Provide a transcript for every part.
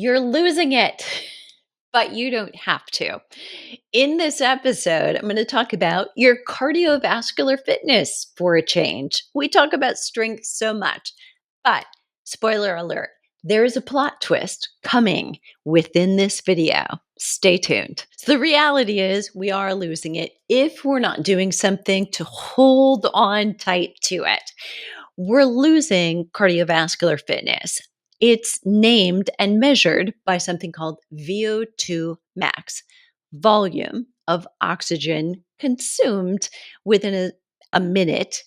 You're losing it, but you don't have to. In this episode, I'm going to talk about your cardiovascular fitness for a change. We talk about strength so much, but spoiler alert, there is a plot twist coming within this video. Stay tuned. So the reality is we are losing it if we're not doing something to hold on tight to it. We're losing cardiovascular fitness. It's named and measured by something called VO2 max, volume of oxygen consumed within a minute,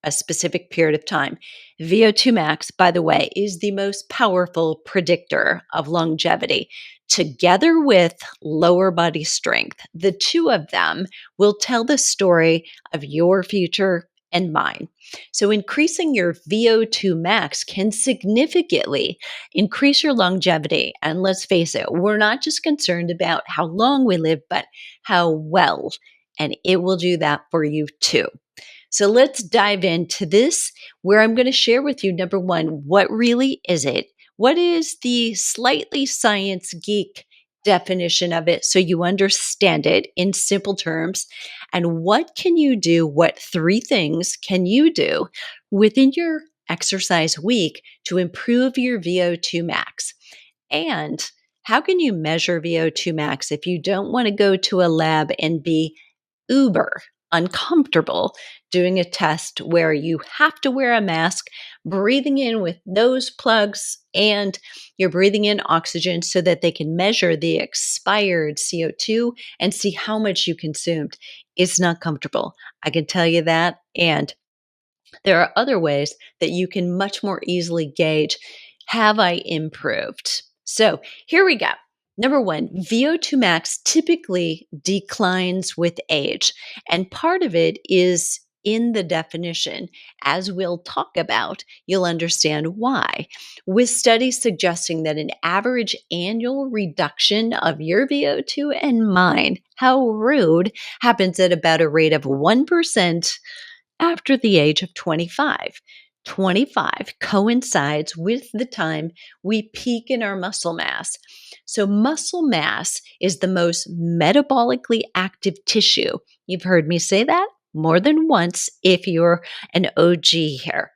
a specific period of time. VO2 max, by the way, is the most powerful predictor of longevity. Together with lower body strength, the two of them will tell the story of your future and mine. So, increasing your VO2 max can significantly increase your longevity. And let's face it, we're not just concerned about how long we live, but how well. And it will do that for you too. So, let's dive into this, where I'm going to share with you number one, what really is it? What is the slightly science geek definition of it so you understand it in simple terms? And what can you do? What three things can you do within your exercise week to improve your VO2 max? And how can you measure VO2 max if you don't want to go to a lab and be uber uncomfortable doing a test where you have to wear a mask, breathing in with nose plugs, and you're breathing in oxygen so that they can measure the expired CO2 and see how much you consumed? It's not comfortable. I can tell you that. And there are other ways that you can much more easily gauge, have I improved? So here we go. Number one, VO2 max typically declines with age. And part of it is in the definition. As we'll talk about, you'll understand why. With studies suggesting that an average annual reduction of your VO2 and mine, how rude, happens at about a rate of 1% after the age of 25. 25 coincides with the time we peak in our muscle mass. So, muscle mass is the most metabolically active tissue. You've heard me say that more than once if you're an OG here.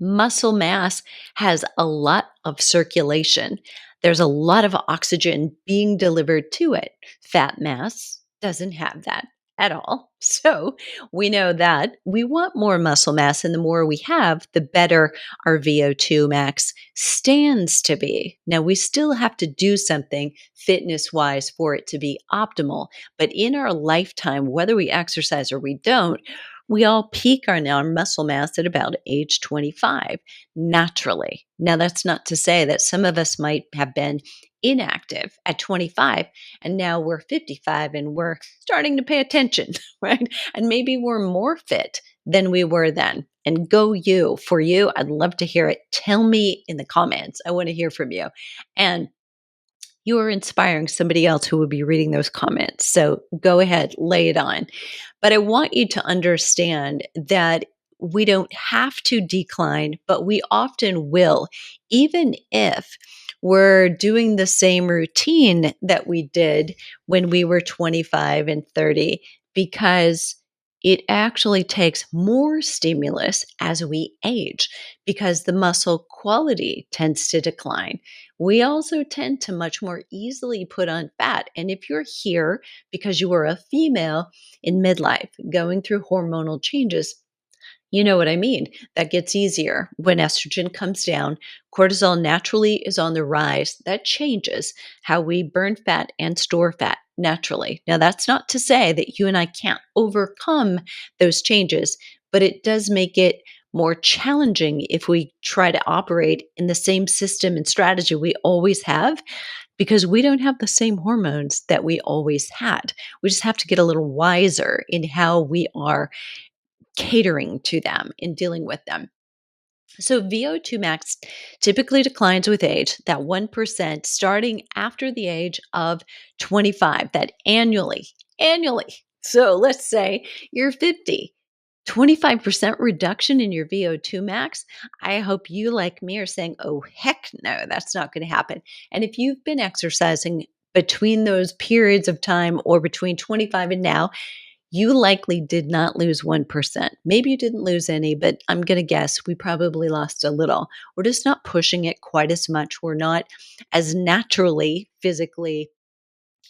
Muscle mass has a lot of circulation. There's a lot of oxygen being delivered to it. Fat mass doesn't have that at all. So we know that we want more muscle mass, and the more we have, the better our VO2 max stands to be. Now, we still have to do something fitness wise for it to be optimal, but in our lifetime, whether we exercise or we don't, we all peak our muscle mass at about age 25 naturally. Now, that's not to say that some of us might have been inactive at 25 and now we're 55 and we're starting to pay attention, right? And maybe we're more fit than we were then. And go you. For you, I'd love to hear it. Tell me in the comments. I want to hear from you. And you are inspiring somebody else who will be reading those comments. So go ahead, lay it on. But I want you to understand that we don't have to decline, but we often will, even if we're doing the same routine that we did when we were 25 and 30, because it actually takes more stimulus as we age because the muscle quality tends to decline. We also tend to much more easily put on fat. And if you're here because you were a female in midlife going through hormonal changes, you know what I mean. That gets easier when estrogen comes down. Cortisol naturally is on the rise. That changes how we burn fat and store fat naturally. Now, that's not to say that you and I can't overcome those changes, but it does make it more challenging if we try to operate in the same system and strategy we always have, because we don't have the same hormones that we always had. We just have to get a little wiser in how we are catering to them in dealing with them. So VO2 max typically declines with age, that 1% starting after the age of 25, that annually. So let's say you're 50. 25% reduction in your VO2 max. I hope you, like me, are saying, oh, heck no, that's not going to happen. And if you've been exercising between those periods of time or between 25 and now, you likely did not lose 1%. Maybe you didn't lose any, but I'm going to guess we probably lost a little. We're just not pushing it quite as much. We're not as naturally, physically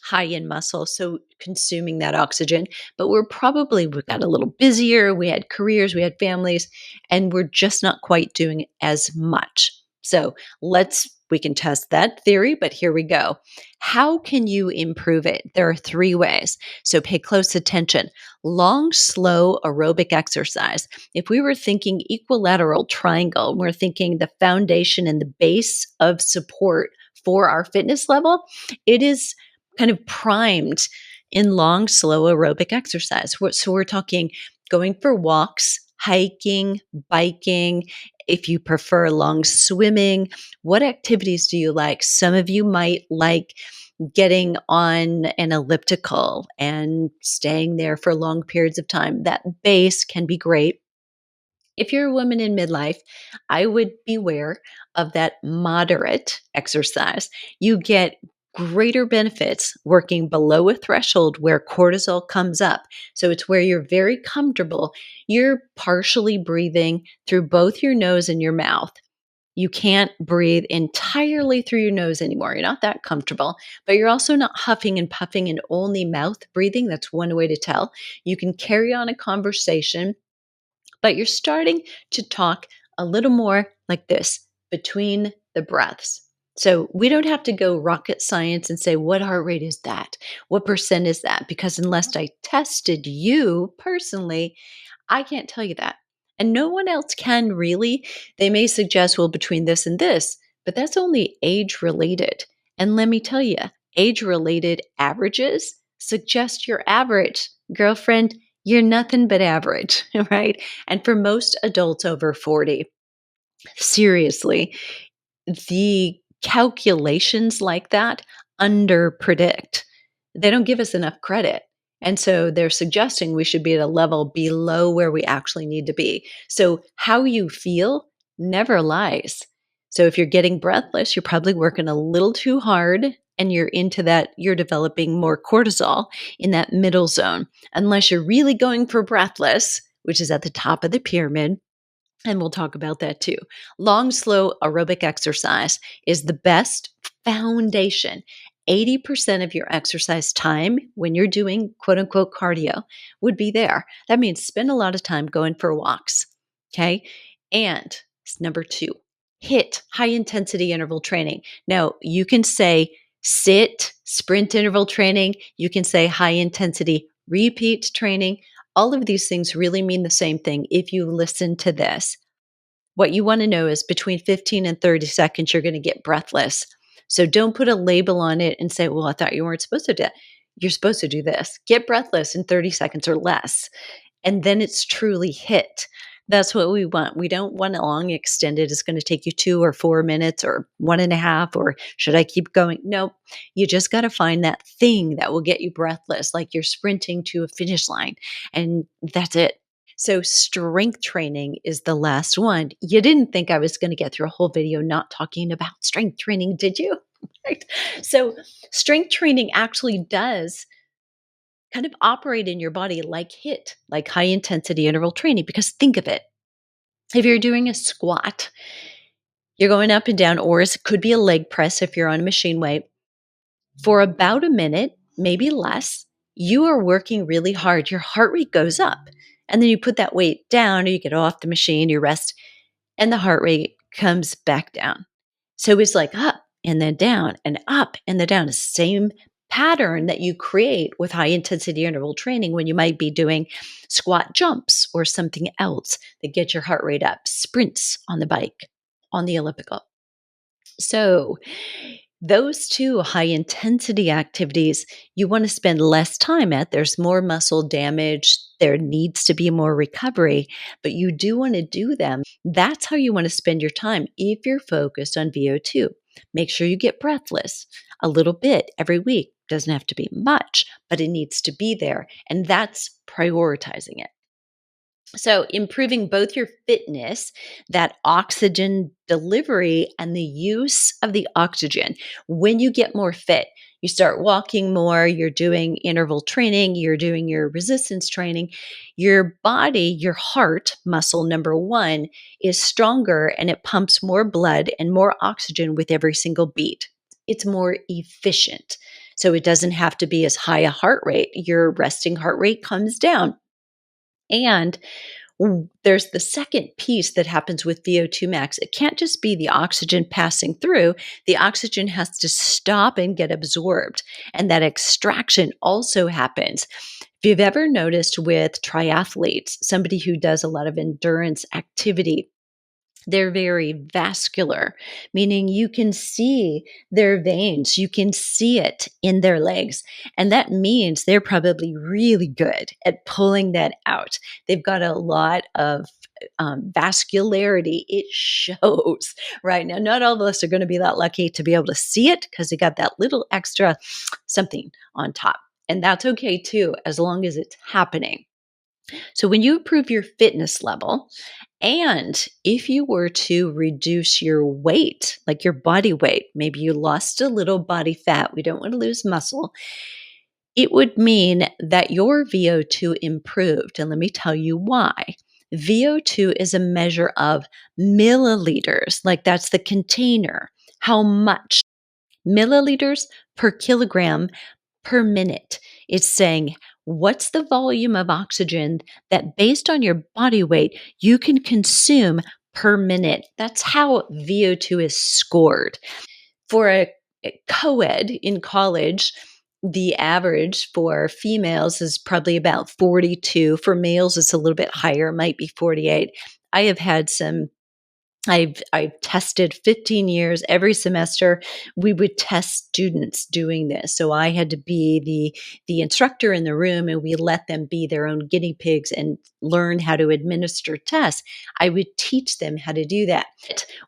high in muscle, so consuming that oxygen. But we got a little busier. We had careers, we had families, and we're just not quite doing as much. So we can test that theory, but here we go. How can you improve it? There are 3 ways. So pay close attention. Long, slow aerobic exercise. If we were thinking equilateral triangle, we're thinking the foundation and the base of support for our fitness level, it is kind of primed in long, slow aerobic exercise. So we're talking going for walks, hiking, biking. If you prefer long swimming, what activities do you like? Some of you might like getting on an elliptical and staying there for long periods of time. That base can be great. If you're a woman in midlife, I would beware of that moderate exercise. You get greater benefits working below a threshold where cortisol comes up. So it's where you're very comfortable. You're partially breathing through both your nose and your mouth. You can't breathe entirely through your nose anymore. You're not that comfortable, but you're also not huffing and puffing and only mouth breathing. That's one way to tell. You can carry on a conversation, but you're starting to talk a little more like this between the breaths. So we don't have to go rocket science and say, what heart rate is that? What percent is that? Because unless I tested you personally, I can't tell you that. And no one else can really. They may suggest, well, between this and this, but that's only age related. And let me tell you, age related averages suggest you're average. Girlfriend, you're nothing but average, right? And for most adults over 40, seriously, the calculations like that under predict. They don't give us enough credit. And so they're suggesting we should be at a level below where we actually need to be. So how you feel never lies. So if you're getting breathless, you're probably working a little too hard and you're into that, you're developing more cortisol in that middle zone. Unless you're really going for breathless, which is at the top of the pyramid, and we'll talk about that too. Long, slow aerobic exercise is the best foundation. 80% of your exercise time when you're doing quote unquote cardio would be there. That means spend a lot of time going for walks. Okay. And number 2, hit high intensity interval training. Now, you can say sit, sprint interval training. You can say high intensity repeat training. All of these things really mean the same thing if you listen to this. What you want to know is between 15 and 30 seconds, you're going to get breathless. So don't put a label on it and say, well, I thought you weren't supposed to do that. You're supposed to do this. Get breathless in 30 seconds or less. And then it's truly hit. That's what we want. We don't want a long extended. It's going to take you 2 or 4 minutes or 1.5, or should I keep going? No, you just got to find that thing that will get you breathless, like you're sprinting to a finish line. And that's it. So, strength training is the last one. You didn't think I was going to get through a whole video not talking about strength training, did you? Right. So, strength training actually does kind of operate in your body like HIIT, like high intensity interval training, because think of it. If you're doing a squat, you're going up and down, or it could be a leg press if you're on a machine weight, for about a minute, maybe less. You are working really hard. Your heart rate goes up. And then you put that weight down, or you get off the machine, you rest, and the heart rate comes back down. So it's like up and then down and up and then down. The same pattern that you create with high intensity interval training when you might be doing squat jumps or something else that gets your heart rate up, sprints on the bike, on the elliptical. So, those 2 high intensity activities you want to spend less time at. There's more muscle damage. There needs to be more recovery, but you do want to do them. That's how you want to spend your time if you're focused on VO2. Make sure you get breathless a little bit every week. Doesn't have to be much, but it needs to be there. And that's prioritizing it. So, improving both your fitness, that oxygen delivery, and the use of the oxygen. When you get more fit, you start walking more, you're doing interval training, you're doing your resistance training. Your body, your heart muscle, number one, is stronger and it pumps more blood and more oxygen with every single beat. It's more efficient. So, it doesn't have to be as high a heart rate. Your resting heart rate comes down. And there's the second piece that happens with VO2 max. It can't just be the oxygen passing through, the oxygen has to stop and get absorbed. And that extraction also happens. If you've ever noticed with triathletes, somebody who does a lot of endurance activity, they're very vascular, meaning you can see their veins, you can see it in their legs. And that means they're probably really good at pulling that out. They've got a lot of vascularity. It shows right now. Not all of us are going to be that lucky to be able to see it because they got that little extra something on top. And that's okay too, as long as it's happening. So, when you improve your fitness level, and if you were to reduce your weight, like your body weight, maybe you lost a little body fat, we don't want to lose muscle, it would mean that your VO2 improved. And let me tell you why. VO2 is a measure of milliliters, like that's the container, how much milliliters per kilogram per minute. It's saying, what's the volume of oxygen that, based on your body weight, you can consume per minute? That's how VO2 is scored. For a co-ed in college, the average for females is probably about 42. For males, it's a little bit higher, might be 48. I have had some I've tested 15 years every semester. We would test students doing this. So I had to be the instructor in the room, and we let them be their own guinea pigs and learn how to administer tests. I would teach them how to do that.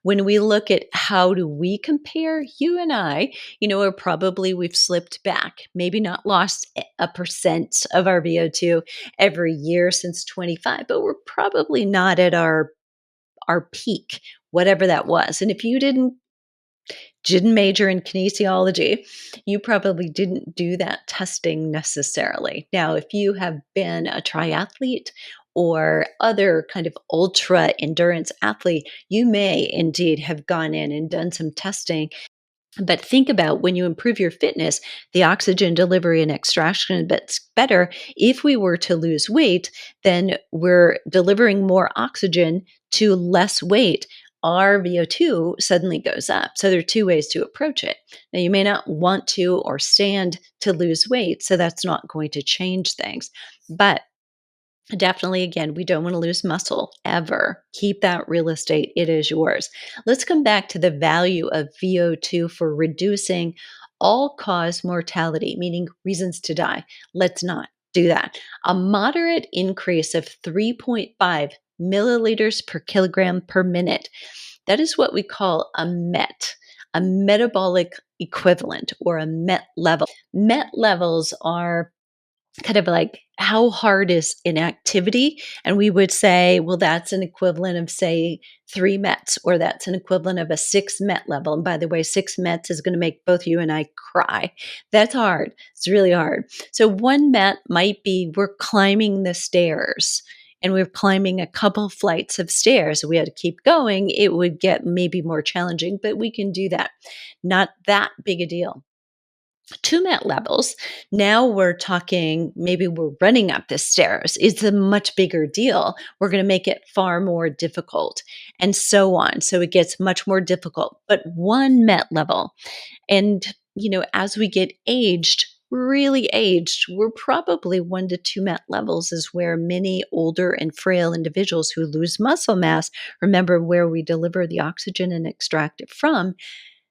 When we look at how do we compare, you and I, are probably we've slipped back, maybe not lost a percent of our VO2 every year since 25, but we're probably not at our peak, whatever that was. And if you didn't major in kinesiology, you probably didn't do that testing necessarily. Now, if you have been a triathlete or other kind of ultra endurance athlete, you may indeed have gone in and done some testing. But think about when you improve your fitness, the oxygen delivery and extraction gets better. If we were to lose weight, then we're delivering more oxygen to less weight. Our VO2 suddenly goes up. So there are two ways to approach it. Now, you may not want to or stand to lose weight, so that's not going to change things. But definitely, again, we don't want to lose muscle ever. Keep that real estate, it is yours. Let's come back to the value of VO2 for reducing all cause mortality, meaning reasons to die. Let's not do that. A moderate increase of 3.5 milliliters per kilogram per minute. That is what we call a metabolic equivalent, or a MET level. MET levels are kind of like, how hard is an activity? And we would say, well, that's an equivalent of, say, 3 METs, or that's an equivalent of a 6 MET level. And by the way, 6 METs is going to make both you and I cry. That's hard. It's really hard. So 1 MET might be, we're climbing the stairs and we're climbing a couple flights of stairs. We had to keep going. It would get maybe more challenging, but we can do that. Not that big a deal. 2 MET levels, now we're talking, maybe we're running up the stairs. It's a much bigger deal. We're going to make it far more difficult, and so on. So it gets much more difficult. But 1 MET level, and as we get aged, really aged, we're probably 1 to 2 MET levels is where many older and frail individuals who lose muscle mass, remember where we deliver the oxygen and extract it from,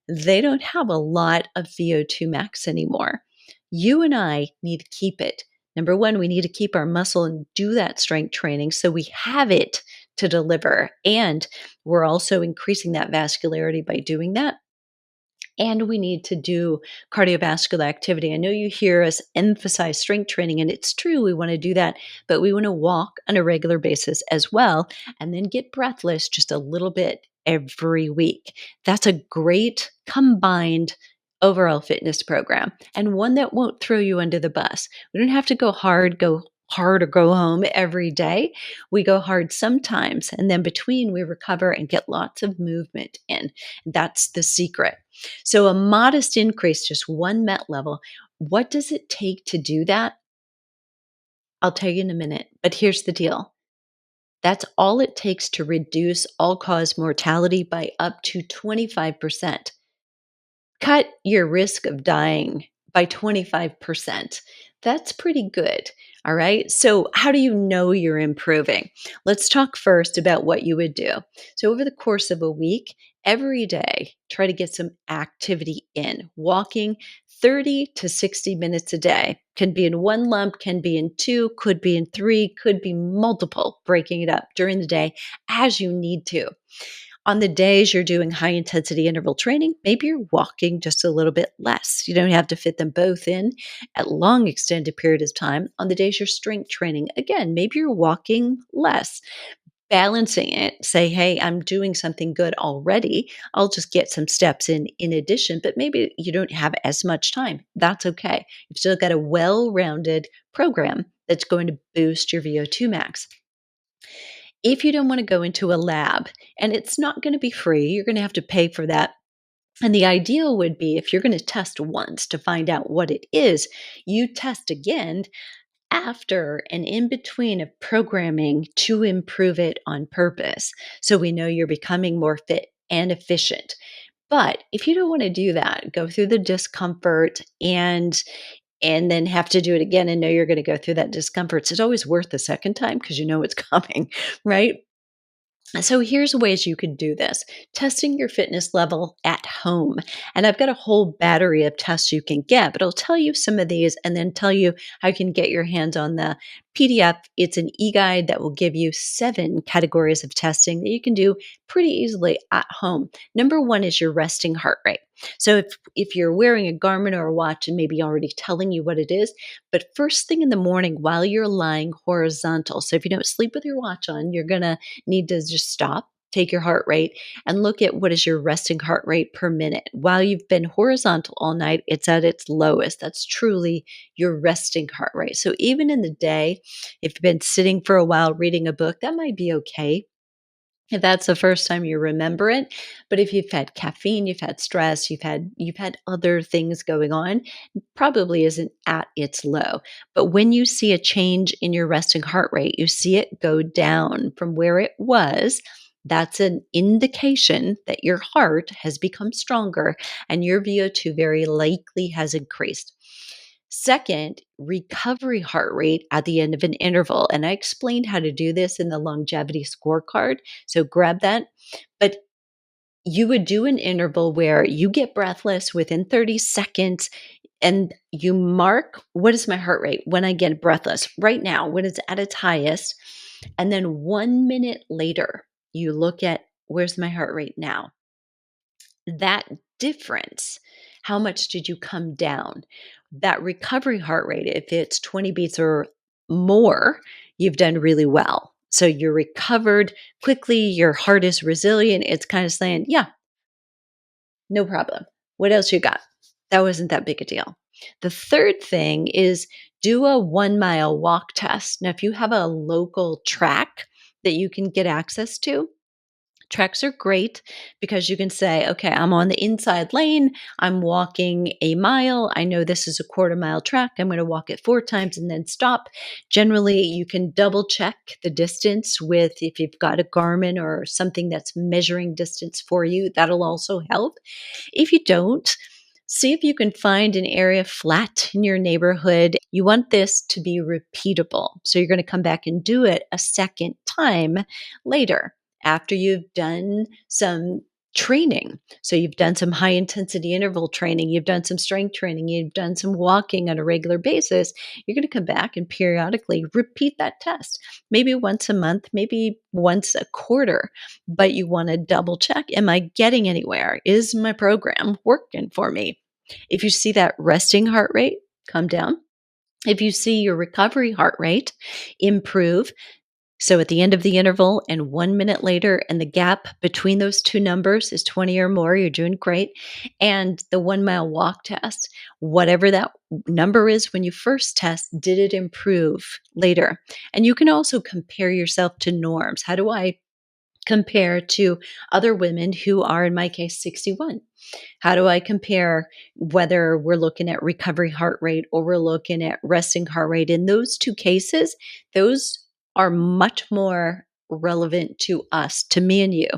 they don't have a lot of VO2 max anymore. You and I need to keep it. Number one, we need to keep our muscle and do that strength training so we have it to deliver. And we're also increasing that vascularity by doing that. And we need to do cardiovascular activity. I know you hear us emphasize strength training, and it's true, we want to do that, but we want to walk on a regular basis as well, and then get breathless just a little bit every week. That's a great combined overall fitness program, and one that won't throw you under the bus. We don't have to go hard or go home every day. We go hard sometimes, and then between we recover and get lots of movement in. That's the secret. So a modest increase, just one MET level. What does it take to do that? I'll tell you in a minute, but here's the deal. That's all it takes to reduce all-cause mortality by up to 25%. Cut your risk of dying by 25%. That's pretty good. All right. So, how do you know you're improving? Let's talk first about what you would do. So, over the course of a week, every day, try to get some activity in. Walking 30 to 60 minutes a day can be in one lump, can be in two, could be in three, could be multiple, breaking it up during the day as you need to. On the days you're doing high intensity interval training, maybe you're walking just a little bit less. You don't have to fit them both in at long extended period of time. On the days you're strength training, again, maybe you're walking less. Balancing it, say, hey, I'm doing something good already. I'll just get some steps in addition, but maybe you don't have as much time. That's okay. You've still got a well-rounded program that's going to boost your VO2 max. If you don't want to go into a lab, and it's not going to be free, you're going to have to pay for that. And the ideal would be if you're going to test once to find out what it is, you test again after and in between of programming to improve it on purpose. So we know you're becoming more fit and efficient. But if you don't want to do that, go through the discomfort and then have to do it again and know you're going to go through that discomfort. It's always worth the second time because you know it's coming, right? So here's ways you could do this. Testing your fitness level at home. And I've got a whole battery of tests you can get, but I'll tell you some of these and then tell you how you can get your hands on the PDF. It's an e-guide that will give you 7 categories of testing that you can do pretty easily at home. Number 1 is your resting heart rate. So if you're wearing a Garmin or a watch and maybe already telling you what it is, but first thing in the morning while you're lying horizontal. So if you don't sleep with your watch on, you're going to need to just stop, take your heart rate, and look at what is your resting heart rate per minute. While you've been horizontal all night, it's at its lowest. That's truly your resting heart rate. So even in the day, if you've been sitting for a while reading a book, that might be okay if that's the first time you remember it. But if you've had caffeine, you've had stress, you've had other things going on, it probably isn't at its low. But when you see a change in your resting heart rate, you see it go down from where it was. That's an indication that your heart has become stronger and your VO2 very likely has increased. Second, recovery heart rate at the end of an interval. And I explained how to do this in the longevity scorecard. So grab that. But you would do an interval where you get breathless within 30 seconds and you mark what is my heart rate when I get breathless right now, when it's at its highest. And then 1 minute later, you look at where's my heart rate now? That difference, how much did you come down? That recovery heart rate, if it's 20 beats or more, you've done really well. So you're recovered quickly, your heart is resilient. It's kind of saying, yeah, no problem. What else you got? That wasn't that big a deal. The third thing is do a 1 mile walk test. Now, if you have a local track that you can get access to, treks are great because you can say, okay, I'm on the inside lane. I'm walking a mile. I know this is a quarter-mile track. I'm going to walk it 4 times and then stop. Generally, you can double check the distance with if you've got a Garmin or something that's measuring distance for you. That'll also help. If you don't, see if you can find an area flat in your neighborhood. You want this to be repeatable. So you're going to come back and do it a second time later after you've done some training. So you've done some high intensity interval training, you've done some strength training, you've done some walking on a regular basis. You're going to come back and periodically repeat that test, maybe once a month, maybe once a quarter, but you want to double check. Am I getting anywhere? Is my program working for me? If you see that resting heart rate come down, if you see your recovery heart rate improve, so at the end of the interval and 1 minute later, and the gap between those two numbers is 20 or more, you're doing great. And the 1 mile walk test, whatever that number is when you first test, did it improve later? And you can also compare yourself to norms. How do I compare to other women who are, in my case, 61? How do I compare whether we're looking at recovery heart rate or we're looking at resting heart rate? In those two cases, those are much more relevant to us, to me and you.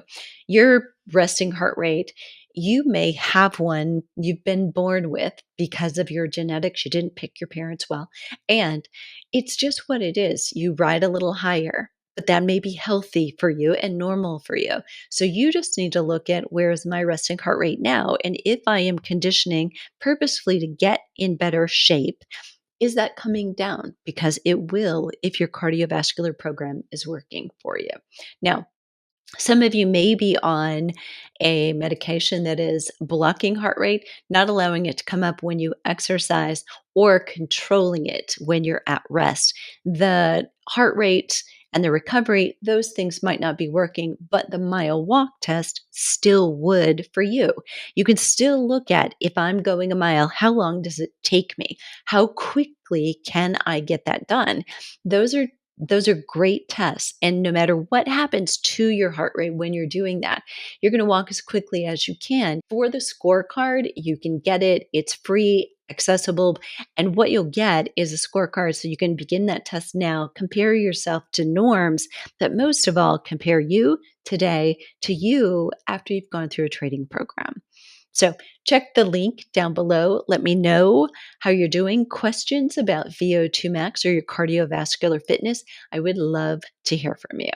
Your resting heart rate, you may have one you've been born with because of your genetics. You didn't pick your parents well. And it's just what it is. You ride a little higher, but that may be healthy for you and normal for you. So you just need to look at, where is my resting heart rate now? And if I am conditioning purposefully to get in better shape, is that coming down? Because it will if your cardiovascular program is working for you. Now, some of you may be on a medication that is blocking heart rate, not allowing it to come up when you exercise, or controlling it when you're at rest. The heart rate and the recovery, those things might not be working, but the mile walk test still would for you. You can still look at, if I'm going a mile, how long does it take me? How quickly can I get that done? Those are great tests. And no matter what happens to your heart rate when you're doing that, you're going to walk as quickly as you can. For the scorecard, you can get it. It's free, accessible. And what you'll get is a scorecard so you can begin that test now. Compare yourself to norms, but most of all, compare you today to you after you've gone through a training program. So check the link down below. Let me know how you're doing. Questions about VO2 max or your cardiovascular fitness, I would love to hear from you.